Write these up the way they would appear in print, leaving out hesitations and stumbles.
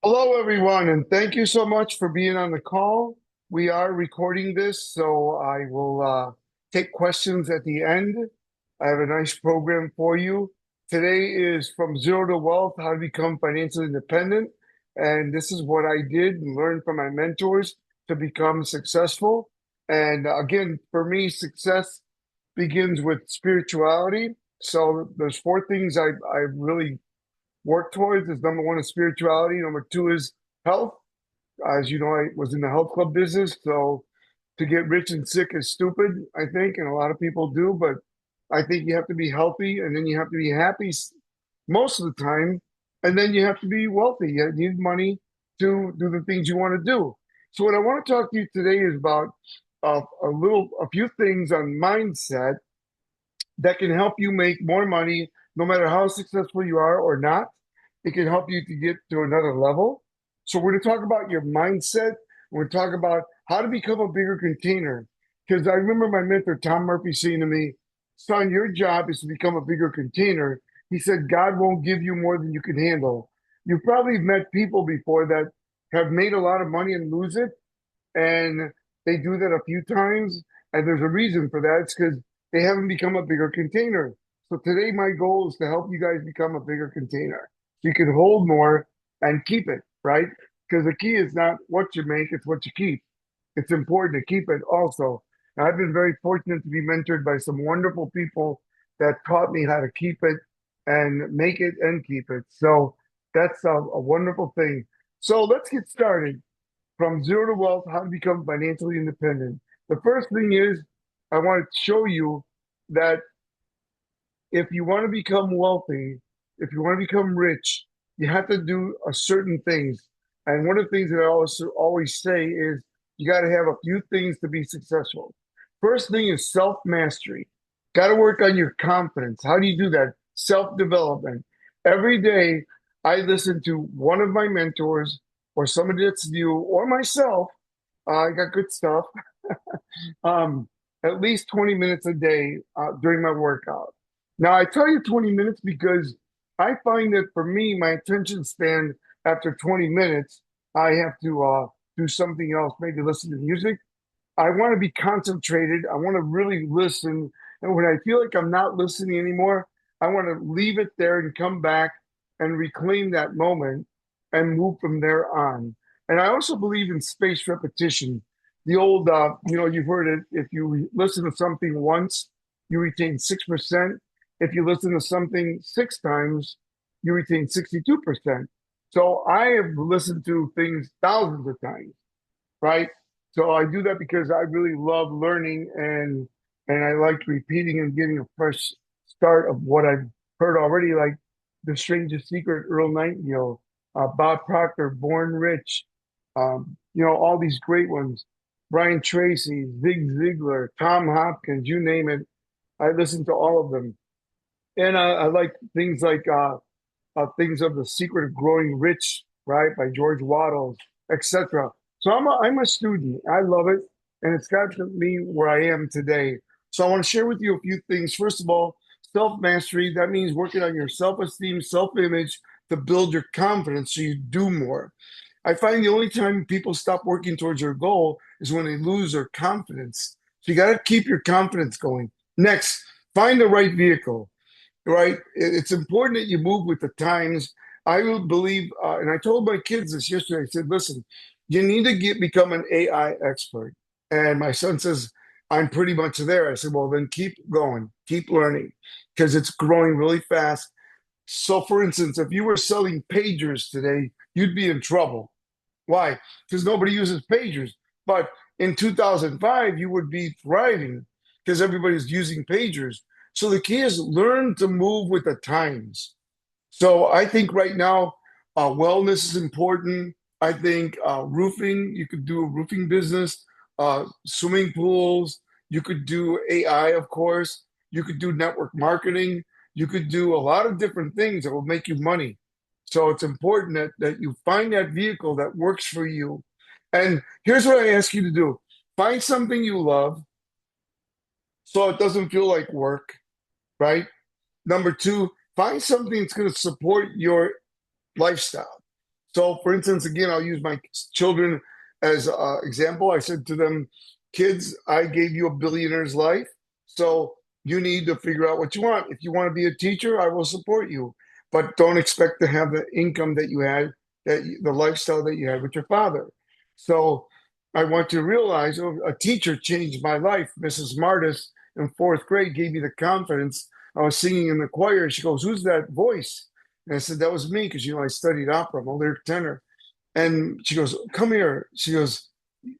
Hello, everyone, and thank you so much for being on the call. We are recording this, so I will take questions at the end. I have a nice program for you. Today is From Zero to Wealth, How to Become Financially Independent. And this is what I did and learned from my mentors to become successful. And again, for me, success begins with spirituality. So there's four things I really work towards is number one is spirituality. Number two is health. As you know, I was in the health club business, so to get rich and sick is stupid, I think, and a lot of people do. But I think you have to be healthy, and then you have to be happy most of the time, and then you have to be wealthy. You need money to do the things you want to do. So, what I want to talk to you today is about a few things on mindset that can help you make more money no matter how successful you are or not. It can help you to get to another level. So we're going to talk about your mindset. We're going to talk about how to become a bigger container. Because I remember my mentor, Tom Murphy, saying to me, son, your job is to become a bigger container. He said, God won't give you more than you can handle. You've probably met people before that have made a lot of money and lose it. And they do that a few times. And there's a reason for that. It's because they haven't become a bigger container. So today, my goal is to help you guys become a bigger container. So you can hold more and keep it, right? Because the key is not what you make, it's what you keep. It's important to keep it also. And I've been very fortunate to be mentored by some wonderful people that taught me how to keep it and make it and keep it. So that's a wonderful thing. So let's get started. From Zero to Wealth, How to Become Financially Independent. The first thing is I want to show you that if you want to become wealthy, if you want to become rich, you have to do a certain things. And one of the things that I always say is you got to have a few things to be successful. First thing is self mastery. Got to work on your confidence. How do you do that? Self development. Every day, I listen to one of my mentors or somebody that's new or myself. I got good stuff. um, at least 20 minutes a day during my workout. Now, I tell you 20 minutes because I find that for me, my attention span after 20 minutes, I have to do something else, maybe listen to music. I want to be concentrated. I want to really listen. And when I feel like I'm not listening anymore, I want to leave it there and come back and reclaim that moment and move from there on. And I also believe in spaced repetition. The old, you've heard it. If you listen to something once, you retain 6%. If you listen to something six times, you retain 62%. So I have listened to things thousands of times, right? So I do that because I really love learning and I like repeating and getting a fresh start of what I've heard already, like The Strangest Secret, Earl Nightingale, Bob Proctor, Born Rich, all these great ones. Brian Tracy, Zig Ziglar, Tom Hopkins, you name it. I listen to all of them. And I like things like things of The Secret of Growing Rich, right, by George Waddles, etc. So I'm a student. I love it, and it's got me where I am today. So I want to share with you a few things. First of all, self mastery. That means working on your self esteem, self image to build your confidence so you do more. I find the only time people stop working towards their goal is when they lose their confidence. So you got to keep your confidence going. Next, find the right vehicle, right? It's important that you move with the times. I will believe, and I told my kids this yesterday. I said, listen, you need to become an AI expert. And my son says, I'm pretty much there. I said, well, then keep going, keep learning, because it's growing really fast. So, for instance, if you were selling pagers today, you'd be in trouble. Why? Because nobody uses pagers. But in 2005, you would be thriving because everybody's using pagers. So the key is learn to move with the times. So I think right now, wellness is important. I think roofing, you could do a roofing business, swimming pools, you could do AI, of course, you could do network marketing, you could do a lot of different things that will make you money. So it's important that you find that vehicle that works for you. And here's what I ask you to do: find something you love so it doesn't feel like work, right? Number two, find something that's going to support your lifestyle. So, for instance, again, I'll use my children as an example. I said to them, kids, I gave you a billionaire's life. So you need to figure out what you want. If you want to be a teacher, I will support you. But don't expect to have the income that you had, the lifestyle that you had with your father. So I want you to realize, oh, a teacher changed my life. Mrs. Martis in fourth grade gave me the confidence. I was singing in the choir. She goes, "Who's that voice?" And I said, "That was me," because I studied opera. I'm a lyric tenor. And she goes, "Come here." She goes,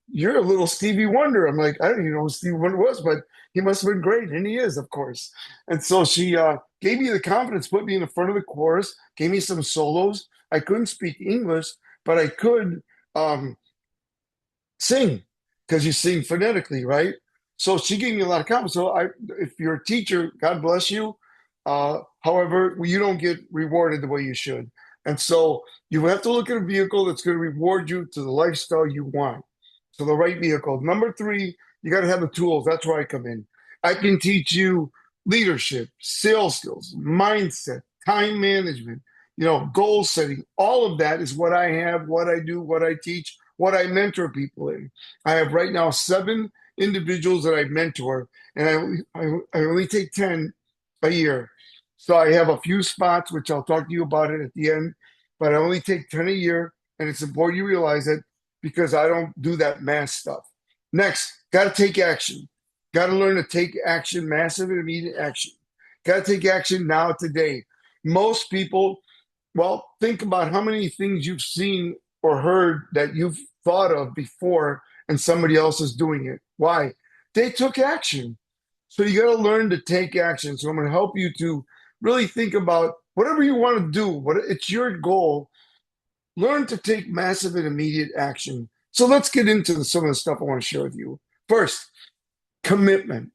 "You're a little Stevie Wonder." I'm like, I don't even know who Stevie Wonder was, but he must have been great. And he is, of course. And so she gave me the confidence, put me in the front of the chorus, gave me some solos. I couldn't speak English, but I could um, sing because you sing phonetically, right? So she gave me a lot of confidence. So if you're a teacher, God bless you. However, you don't get rewarded the way you should. And so you have to look at a vehicle that's going to reward you to the lifestyle you want. So the right vehicle. Number three, you got to have the tools. That's where I come in. I can teach you leadership, sales skills, mindset, time management, goal setting. All of that is what I have, what I do, what I teach, what I mentor people in. I have right now 7 individuals that I mentor, and I only take 10 a year. So I have a few spots, which I'll talk to you about it at the end, but I only take 10 a year, and it's important you realize it because I don't do that mass stuff. Next, got to take action. Got to learn to take action, massive and immediate action. Got to take action now, today. Most people, well, think about how many things you've seen or heard that you've thought of before and somebody else is doing it. Why? They took action. So you got to learn to take action. So I'm going to help you to really think about whatever you want to do, what it's your goal. Learn to take massive and immediate action. So let's get into some of the stuff I want to share with you. First, commitment.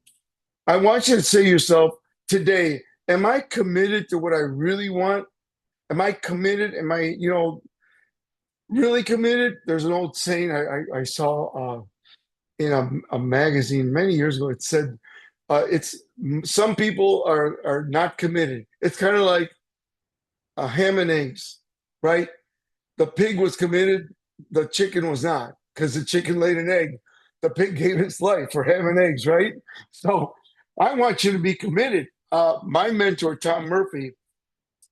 I want you to say to yourself today, am I committed to what I really want? Am I committed? Am I, really committed? There's an old saying I saw in a magazine many years ago. It said, "It's some people are not committed." It's kind of like a ham and eggs, right? The pig was committed, the chicken was not, because the chicken laid an egg. The pig gave its life for ham and eggs, right? So I want you to be committed. My mentor, Tom Murphy,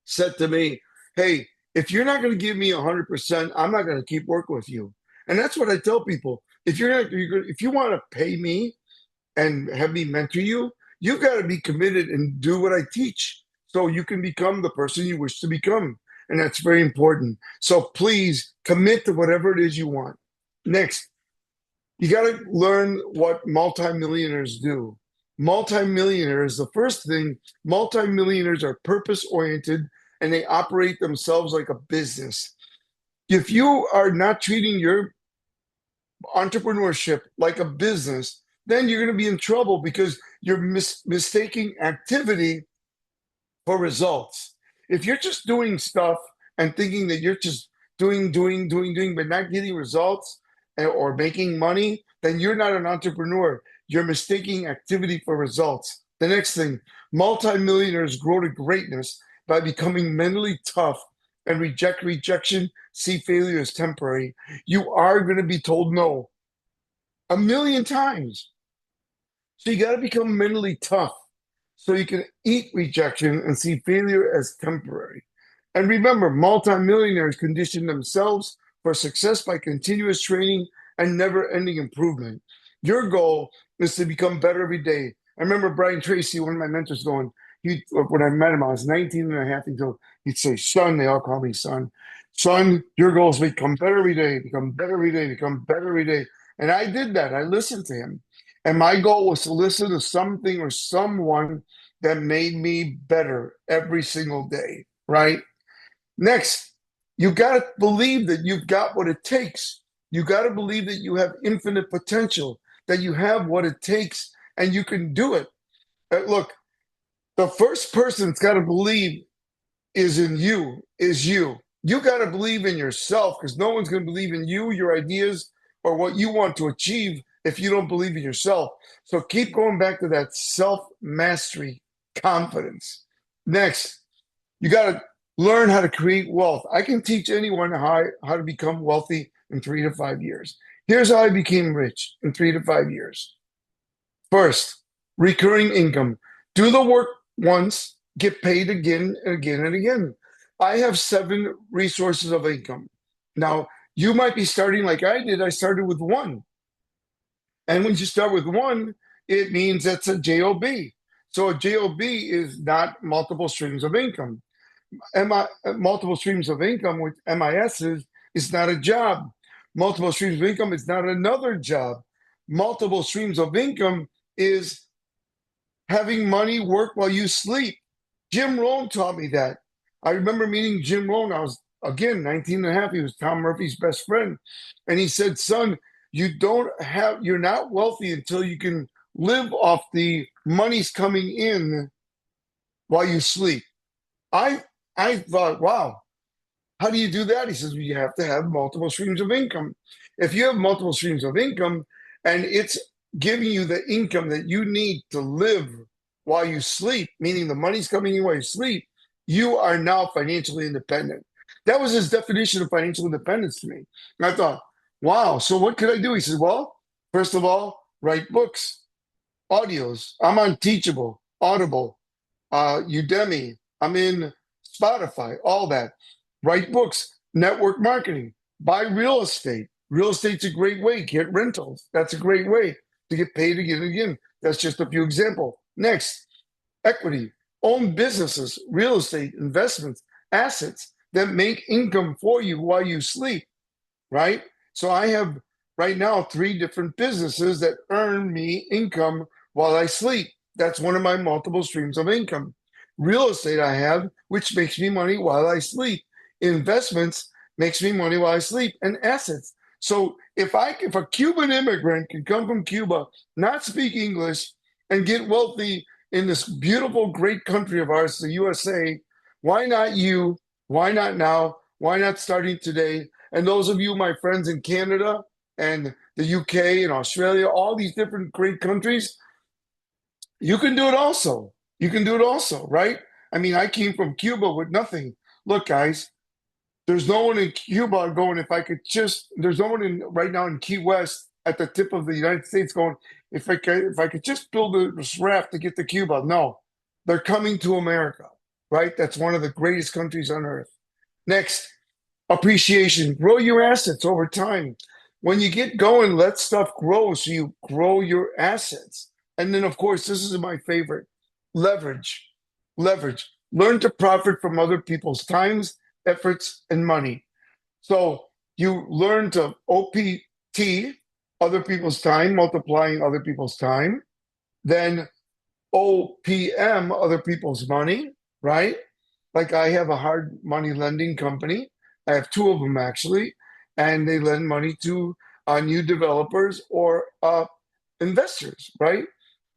said to me, "Hey, if you're not going to give me 100%, I'm not going to keep working with you." And that's what I tell people. If you want to pay me and have me mentor you, you've got to be committed and do what I teach so you can become the person you wish to become. And that's very important. So please commit to whatever it is you want. Next, you got to learn what multimillionaires do. Multimillionaires, the first thing, multimillionaires are purpose oriented and they operate themselves like a business. If you are not treating your entrepreneurship like a business, then you're going to be in trouble because you're mistaking activity for results. If you're just doing stuff and thinking that you're just doing, but not getting results or making money, then you're not an entrepreneur. You're mistaking activity for results. The next thing, multimillionaires grow to greatness by becoming mentally tough and reject rejection, see failure as temporary. You are going to be told no 1,000,000 times. So you got to become mentally tough so you can eat rejection and see failure as temporary. And remember, multimillionaires condition themselves for success by continuous training and never ending improvement. Your goal is to become better every day. I remember Brian Tracy, one of my mentors, when I met him, I was 19 and a half. He'd say, "Son," they all call me son. "Son, your goal is to become better every day, become better every day, become better every day." And I did that. I listened to him. And my goal was to listen to something or someone that made me better every single day, right? Next, you got to believe that you've got what it takes. You got to believe that you have infinite potential, that you have what it takes and you can do it. Look, the first person that's got to believe is in you, is you. You got to believe in yourself because no one's going to believe in you, your ideas, or what you want to achieve if you don't believe in yourself. So keep going back to that self mastery, confidence. Next, you got to Learn how to create wealth. I can teach anyone how to become wealthy in 3 to 5 years. Here's how I became rich in 3 to 5 years. First, recurring income. Do the work once, get paid again and again and again. I have 7 resources of income. Now, you might be starting like I did. I started with one. And when you start with one, it means that's a JOB. So a JOB is not multiple streams of income. Multiple streams of income with MIS is not a job. Multiple streams of income is not another job. Multiple streams of income is having money work while you sleep. Jim Rohn taught me that. I remember meeting Jim Rohn. I was, again, 19 and a half. He was Tom Murphy's best friend. And he said, son, you're not wealthy until you can live off the money's coming in while you sleep. I I thought, wow, how do you do that? He says, well, you have to have multiple streams of income. If you have multiple streams of income and it's giving you the income that you need to live while you sleep, meaning the money's coming in while you sleep, you are now financially independent. That was his definition of financial independence to me. And I thought, wow, so what could I do? He says, well, first of all, write books, audios. I'm on Teachable, Audible, Udemy. I'm in Spotify, all that. Write books, network marketing, buy real estate. Real estate's a great way. Get rentals. That's a great way to get paid again and again. That's just a few examples. Next, equity, own businesses, real estate, investments, assets that make income for you while you sleep, right? So I have right now 3 different businesses that earn me income while I sleep. That's one of my multiple streams of income. Real estate I have, which makes me money while I sleep. Investments makes me money while I sleep, and assets. So if a Cuban immigrant can come from Cuba, not speak English, and get wealthy in this beautiful, great country of ours, the USA, why not you? Why not now? Why not starting today? And those of you, my friends in Canada and the UK and Australia, all these different great countries, you can do it also. You can do it also, right? I mean, I came from Cuba with nothing. Look, guys, there's no one in Cuba going, there's no one in right now in Key West at the tip of the United States going, if I could just build this raft to get to Cuba. No, they're coming to America, right? That's one of the greatest countries on earth. Next, appreciation. Grow your assets over time. When you get going, let stuff grow so you grow your assets. And then, of course, this is my favorite, leverage. Leverage. Learn to profit from other people's times, efforts, and money. So you learn to OPT, other people's time, multiplying other people's time, then OPM, other people's money, right? Like I have a hard money lending company. I have 2 of them actually, and they lend money to new developers or investors, right?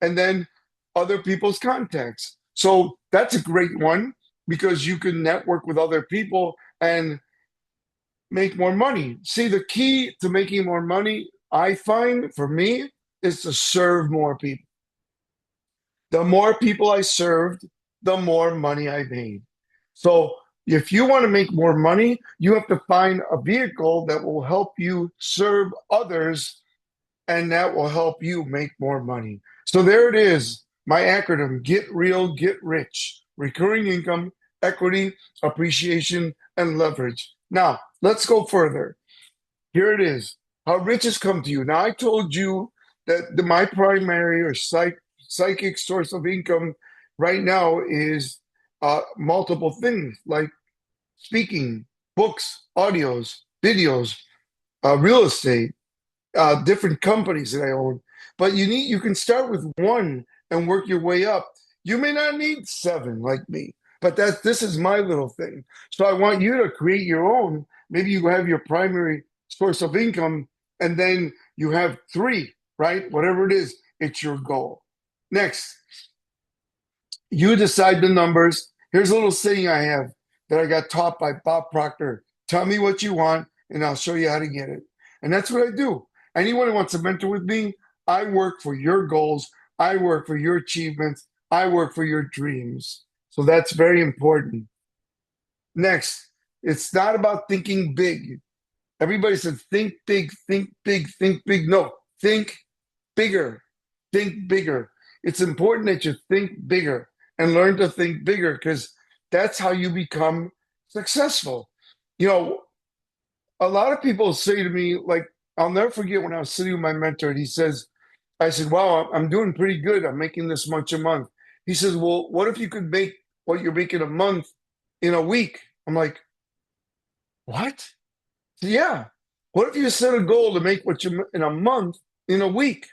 And then other people's contacts. So that's a great one because you can network with other people and make more money. See, the key to making more money, I find for me, is to serve more people. The more people I served, the more money I made. So if you want to make more money, you have to find a vehicle that will help you serve others and that will help you make more money. So there it is, my acronym, Get Real, Get Rich, recurring income, equity, appreciation, and leverage. Now, let's go further. Here it is, how riches come to you. Now, I told you that my primary or psychic source of income right now is multiple things like speaking, books, audios, videos, real estate, different companies that I own. But you can start with one and work your way up. You may not need 7 like me, but this is my little thing. So I want you to create your own. Maybe you have your primary source of income, and then you have 3, right? Whatever it is, it's your goal. Next, you decide the numbers. Here's a little saying I have that I got taught by Bob Proctor. Tell me what you want, and I'll show you how to get it. And that's what I do. Anyone who wants to mentor with me, I work for your goals. I work for your achievements. I work for your dreams. So that's very important. Next, it's not about thinking big. Everybody says think big, think big, think big. No, think bigger. Think bigger. It's important that you think bigger and learn to think bigger because that's how you become successful. You know, a lot of people say to me, like, I'll never forget when I was sitting with my mentor and he says, I said, wow, I'm doing pretty good. I'm making this much a month. He says, well, what if you could make what you're making a month in a week? I'm like, what? Yeah. What if you set a goal to make what you in a month in a week?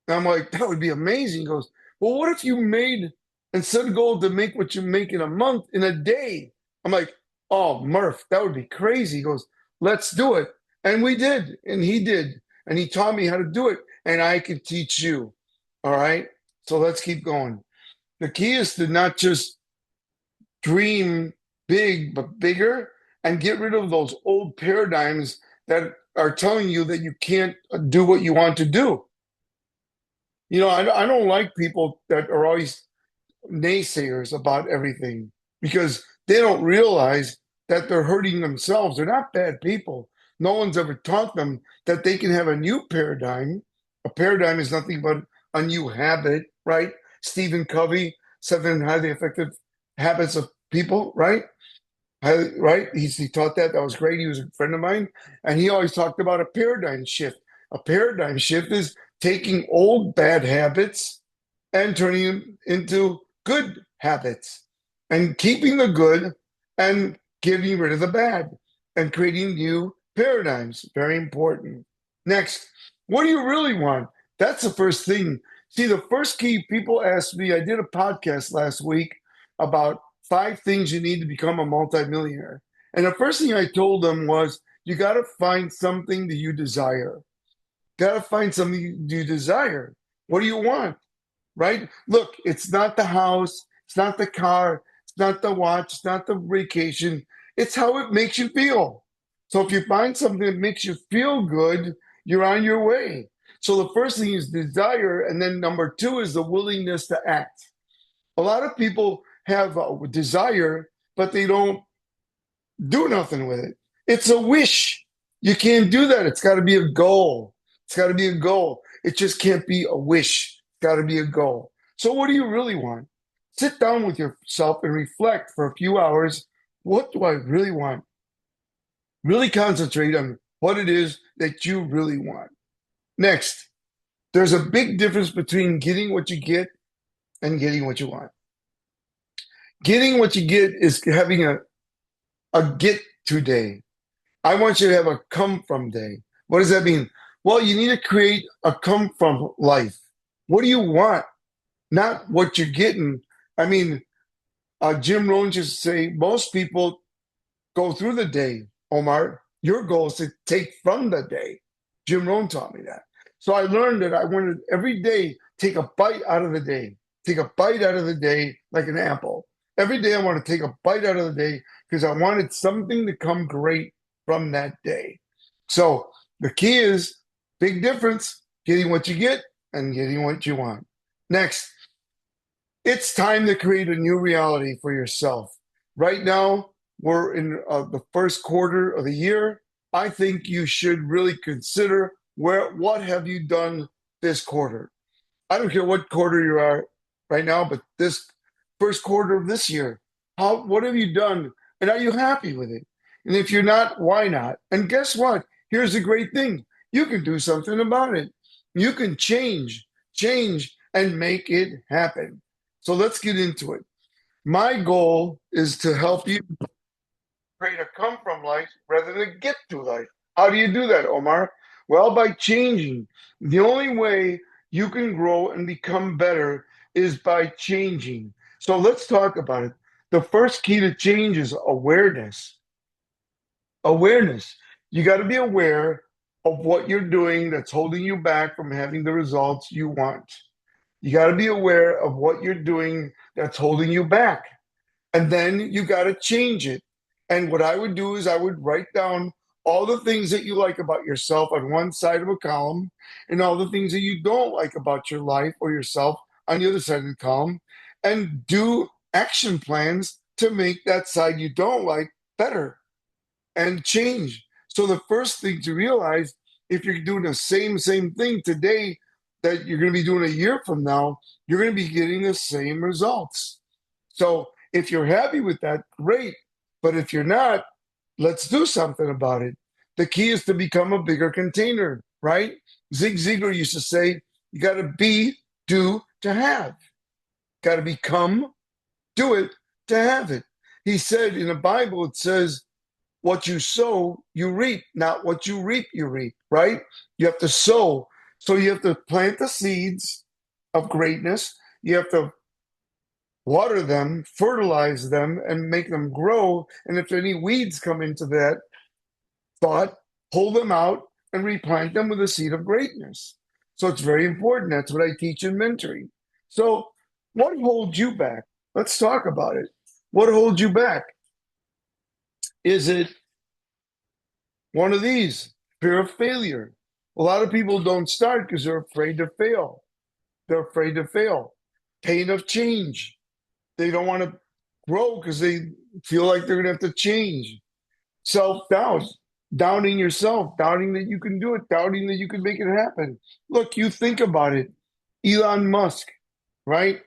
And I'm like, that would be amazing. He goes, well, what if you made and set a goal to make what you make in a month in a day? I'm like, oh, Murph, that would be crazy. He goes, let's do it. And we did. And he did. And he taught me how to do it. And I can teach you. All right. So let's keep going. The key is to not just dream big, but bigger and get rid of those old paradigms that are telling you that you can't do what you want to do. You know, I don't like people that are always naysayers about everything because they don't realize that they're hurting themselves. They're not bad people. No one's ever taught them that they can have a new paradigm. A paradigm is nothing but a new habit, right? Stephen Covey, Seven Highly Effective Habits of People, right? Right? He taught that. That was great. He was a friend of mine. And he always talked about a paradigm shift. A paradigm shift is taking old bad habits and turning them into good habits and keeping the good and getting rid of the bad and creating new paradigms. Very important. Next, what do you really want? That's the first thing. See, the first key people ask me, I did a podcast last week about 5 things you need to become a multimillionaire. And the first thing I told them was, you got to find something that you desire. Got to find something you desire. What do you want? Right? Look, it's not the house, it's not the car, it's not the watch, it's not the vacation. It's how it makes you feel. So if you find something that makes you feel good, you're on your way. So the first thing is desire, and then number 2 is the willingness to act. A lot of people have a desire, but they don't do nothing with it. It's a wish. You can't do that. It's got to be a goal. It's got to be a goal. It just can't be a wish. It's got to be a goal. So, what do you really want? Sit down with yourself and reflect for a few hours. What do I really want? Really concentrate on what it is that you really want. Next, there's a big difference between getting what you get and getting what you want. Getting what you get is having a get to day. I want you to have a come from day. What does that mean? Well, you need to create a come from life. What do you want? Not what you're getting. I mean, Jim Rohn used to say most people go through the day, Omar. Your goal is to take from the day. Jim Rohn taught me that. So I learned that I wanted every day take a bite out of the day. Take a bite out of the day like an apple. Every day I want to take a bite out of the day because I wanted something to come great from that day. So the key is big difference, getting what you get and getting what you want. Next, it's time to create a new reality for yourself. Right now, we're in the first quarter of the year. I think you should really consider what have you done this quarter. I don't care what quarter you are right now, but this first quarter of this year, what have you done, and are you happy with it? And if you're not, why not? And guess what? Here's the great thing: you can do something about it. You can change, and make it happen. So let's get into it. My goal is to help you create a come from life rather than get to life. How do you do that, Omar? Well, by changing. The only way you can grow and become better is by changing. So let's talk about it. The first key to change is awareness. Awareness. You got to be aware of what you're doing that's holding you back from having the results you want. You got to be aware of what you're doing that's holding you back. And then you got to change it. And what I would do is I would write down all the things that you like about yourself on one side of a column and all the things that you don't like about your life or yourself on the other side of the column and do action plans to make that side you don't like better and change. So the first thing to realize, if you're doing the same thing today that you're going to be doing a year from now, you're going to be getting the same results. So if you're happy with that, great. But if you're not, let's do something about it. The key is to become a bigger container, right? Zig Ziglar used to say, you got to be, do to have. Got to become, do it to have it. He said in the Bible, it says, what you sow, you reap, not what you reap, you reap, right? You have to sow. So you have to plant the seeds of greatness. You have to water them, fertilize them, and make them grow. And if any weeds come into that thought, pull them out and replant them with a seed of greatness. So it's very important. That's what I teach in mentoring. So, what holds you back? Let's talk about it. What holds you back? Is it one of these? Fear of failure. A lot of people don't start because they're afraid to fail. They're afraid to fail. Pain of change. They don't want to grow because they feel like they're going to have to change. Self doubt, doubting yourself, doubting that you can do it, doubting that you can make it happen. Look, you think about it. Elon Musk, right?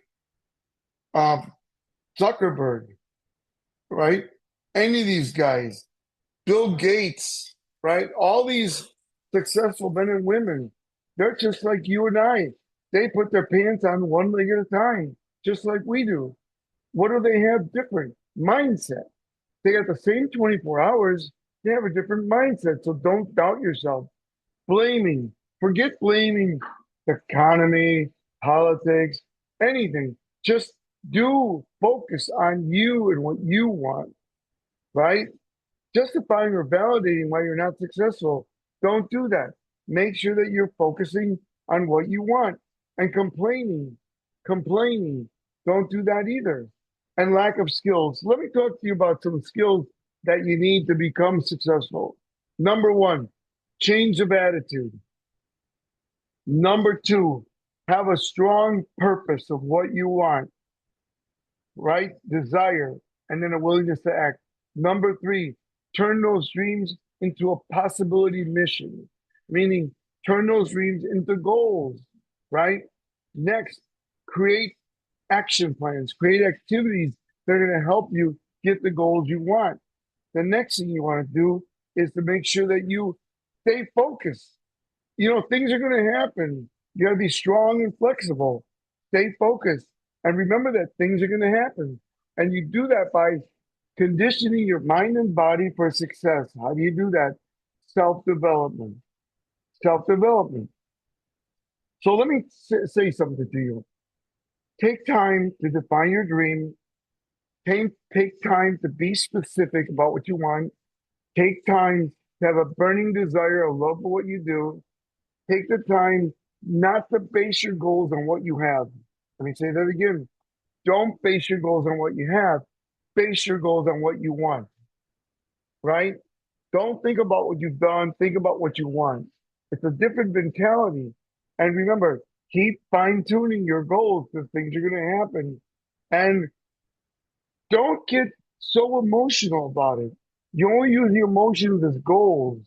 Um, Zuckerberg, right? Any of these guys, Bill Gates, right? All these successful men and women, they're just like you and I. They put their pants on one leg at a time, just like we do. What do they have different? Mindset. They got the same 24 hours. They have a different mindset. So don't doubt yourself. Blaming. Forget blaming the economy, politics, anything. Just do focus on you and what you want, right? Justifying or validating why you're not successful. Don't do that. Make sure that you're focusing on what you want and complaining. Don't do that either. And lack of skills. Let me talk to you about some skills that you need to become successful. Number one, change of attitude. Number two, have a strong purpose of what you want, right? Desire, and then a willingness to act. Number three, turn those dreams into a possibility mission, meaning turn those dreams into goals, right? Next, create action plans, create activities that are going to help you get the goals you want. The next thing you want to do is to make sure that you stay focused. You know, things are going to happen. You got to be strong and flexible. Stay focused. And remember that things are going to happen. And you do that by conditioning your mind and body for success. How do you do that? Self development. Self development. So let me say something to you. Take time to define your dream. Take time to be specific about what you want. Take time to have a burning desire, a love for what you do. Take the time not to base your goals on what you have. Let me say that again. Don't base your goals on what you have. Base your goals on what you want, right? Don't think about what you've done. Think about what you want. It's a different mentality. And remember, keep fine tuning your goals because things are going to happen. And don't get so emotional about it. You only use the emotions as goals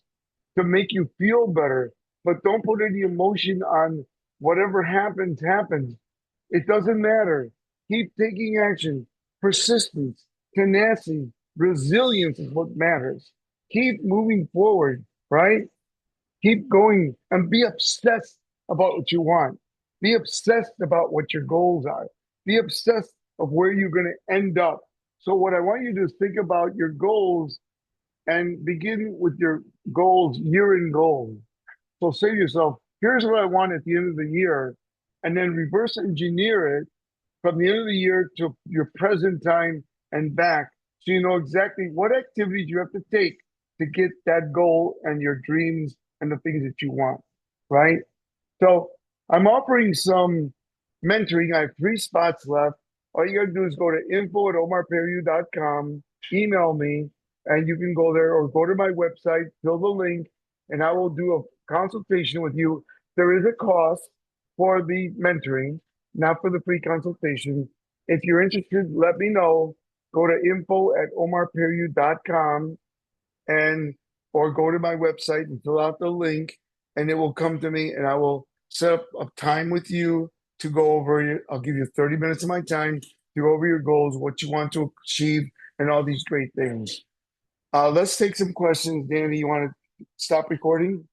to make you feel better, but don't put any emotion on whatever happens, happens. It doesn't matter. Keep taking action. Persistence, tenacity, resilience is what matters. Keep moving forward, right? Keep going and be obsessed about what you want. Be obsessed about what your goals are. Be obsessed of where you're going to end up. So what I want you to do is think about your goals and begin with your goals, year-end goals. So say to yourself, here's what I want at the end of the year, and then reverse engineer it from the end of the year to your present time and back. So you know exactly what activities you have to take to get that goal and your dreams and the things that you want, right? So I'm offering some mentoring. I have 3 spots left. All you gotta do is go to info@omarperiu.com, email me, and you can go there or go to my website, fill the link, and I will do a consultation with you. There is a cost for the mentoring, not for the free consultation. If you're interested, let me know. go to info@omarperiu.com and or go to my website and fill out the link, and it will come to me, and I will set up a time with you to go over it. I'll give you 30 minutes of my time to go over your goals, what you want to achieve, and all these great things. Let's take some questions. Danny, you want to stop recording?